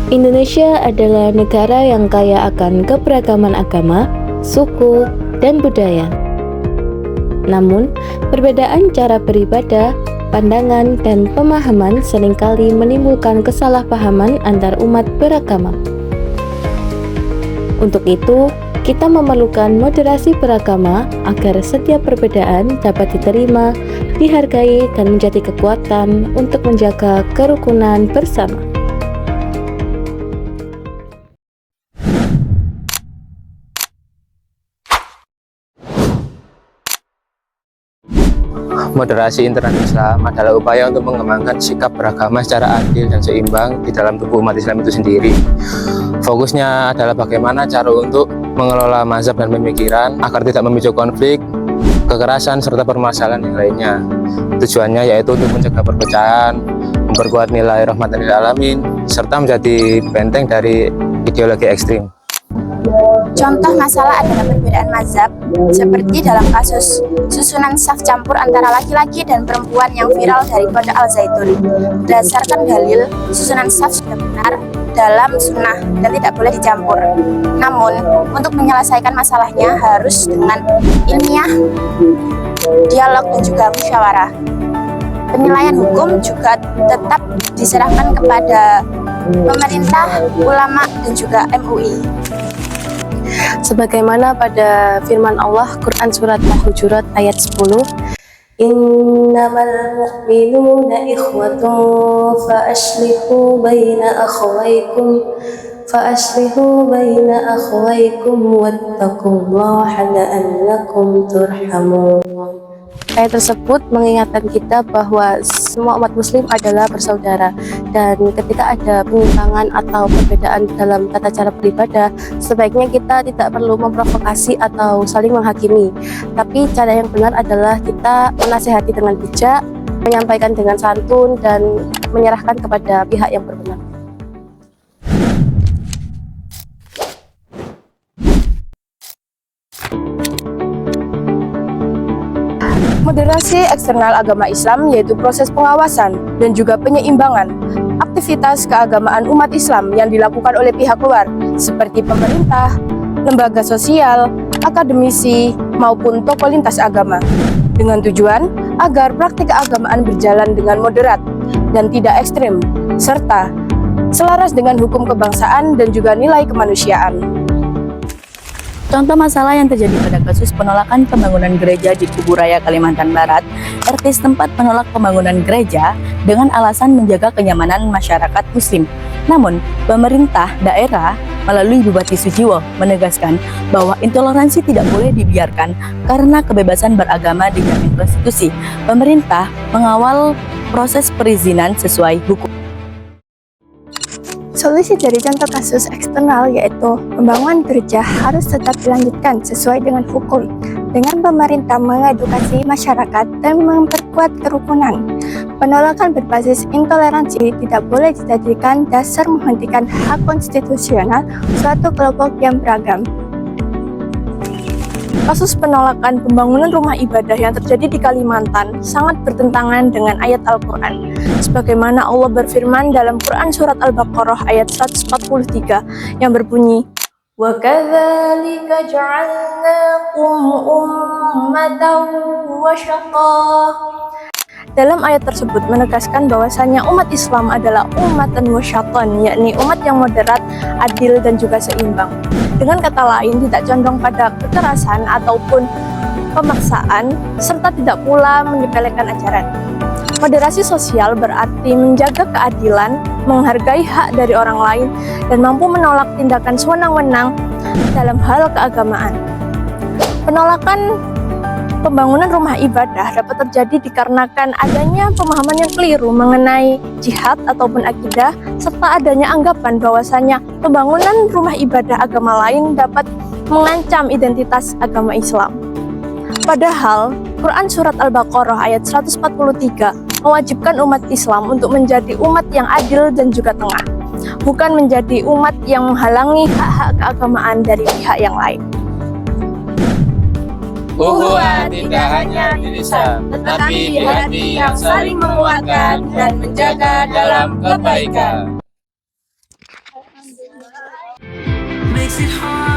Indonesia adalah negara yang kaya akan keberagaman agama, suku, dan budaya. Namun, perbedaan cara beribadah, pandangan, dan pemahaman seringkali menimbulkan kesalahpahaman antar umat beragama. Untuk itu, kita memerlukan moderasi beragama agar setiap perbedaan dapat diterima, dihargai, dan menjadi kekuatan untuk menjaga kerukunan bersama. Moderasi internet Islam adalah upaya untuk mengembangkan sikap beragama secara adil dan seimbang di dalam tubuh umat Islam itu sendiri. Fokusnya adalah bagaimana cara untuk mengelola mazhab dan pemikiran agar tidak memicu konflik, kekerasan, serta permasalahan yang lainnya. Tujuannya yaitu untuk mencegah perpecahan, memperkuat nilai rahmatan lil alamin, serta menjadi benteng dari ideologi ekstrim. Contoh masalah adalah perbedaan mazhab, seperti dalam kasus susunan saf campur antara laki-laki dan perempuan yang viral dari Pondok Al Zaitun. Berdasarkan dalil, susunan saf sudah benar dalam sunnah dan tidak boleh dicampur. Namun, untuk menyelesaikan masalahnya harus dengan ilmiah, dialog, dan juga musyawarah. Penilaian hukum juga tetap diserahkan kepada pemerintah, ulama, dan juga MUI. Sebagaimana pada firman Allah Quran Surat Al-Hujurat ayat 10, Innamal mu'minuna ikhwatun fa'ashlihu baina akhwaykum wattaqullaha la'allakum turhamun. Ayat tersebut mengingatkan kita bahwa semua umat muslim adalah bersaudara, dan ketika ada penyimpangan atau perbedaan dalam tata cara beribadah, sebaiknya kita tidak perlu memprovokasi atau saling menghakimi, tapi cara yang benar adalah kita menasihati dengan bijak, menyampaikan dengan santun, dan menyerahkan kepada pihak yang berwenang. Moderasi eksternal agama Islam yaitu proses pengawasan dan juga penyeimbangan aktivitas keagamaan umat Islam yang dilakukan oleh pihak luar seperti pemerintah, lembaga sosial, akademisi, maupun tokoh lintas agama, dengan tujuan agar praktik keagamaan berjalan dengan moderat dan tidak ekstrim, serta selaras dengan hukum kebangsaan dan juga nilai kemanusiaan. Contoh masalah yang terjadi pada kasus penolakan pembangunan gereja di Kuburaya, Kalimantan Barat, RT setempat menolak pembangunan gereja dengan alasan menjaga kenyamanan masyarakat muslim. Namun, pemerintah daerah melalui Bupati Sujiwo menegaskan bahwa intoleransi tidak boleh dibiarkan karena kebebasan beragama dijamin konstitusi. Pemerintah mengawal proses perizinan sesuai hukum. Solusi dari contoh kasus eksternal yaitu pembangunan gereja harus tetap dilanjutkan sesuai dengan hukum, dengan pemerintah mengedukasi masyarakat dan memperkuat kerukunan. Penolakan berbasis intoleransi tidak boleh dijadikan dasar menghentikan hak konstitusional suatu kelompok yang beragam. Kasus penolakan pembangunan rumah ibadah yang terjadi di Kalimantan sangat bertentangan dengan ayat Al-Quran. Sebagaimana Allah berfirman dalam Quran Surat Al-Baqarah ayat 143 yang berbunyi, وَكَذَلِكَ جَعَلْنَاكُمْ أُمَّةً وَسَطًا. Dalam ayat tersebut menegaskan bahwasanya umat Islam adalah ummatan wasyatan, yakni umat yang moderat, adil, dan juga seimbang. Dengan kata lain, tidak condong pada kekerasan ataupun pemaksaan, serta tidak pula menyepelekan ajaran. Moderasi sosial berarti menjaga keadilan, menghargai hak dari orang lain, dan mampu menolak tindakan sewenang-wenang dalam hal keagamaan. Penolakan pembangunan rumah ibadah dapat terjadi dikarenakan adanya pemahaman yang keliru mengenai jihad ataupun akidah, serta adanya anggapan bahwasanya pembangunan rumah ibadah agama lain dapat mengancam identitas agama Islam. Padahal, Quran Surat Al-Baqarah ayat 143 mewajibkan umat Islam untuk menjadi umat yang adil dan juga tengah, bukan menjadi umat yang menghalangi hak-hak keagamaan dari pihak yang lain. Ukhuwah tidak hanya di lisan, tetapi di hati yang saling menguatkan dan menjaga dalam kebaikan. makes it hard.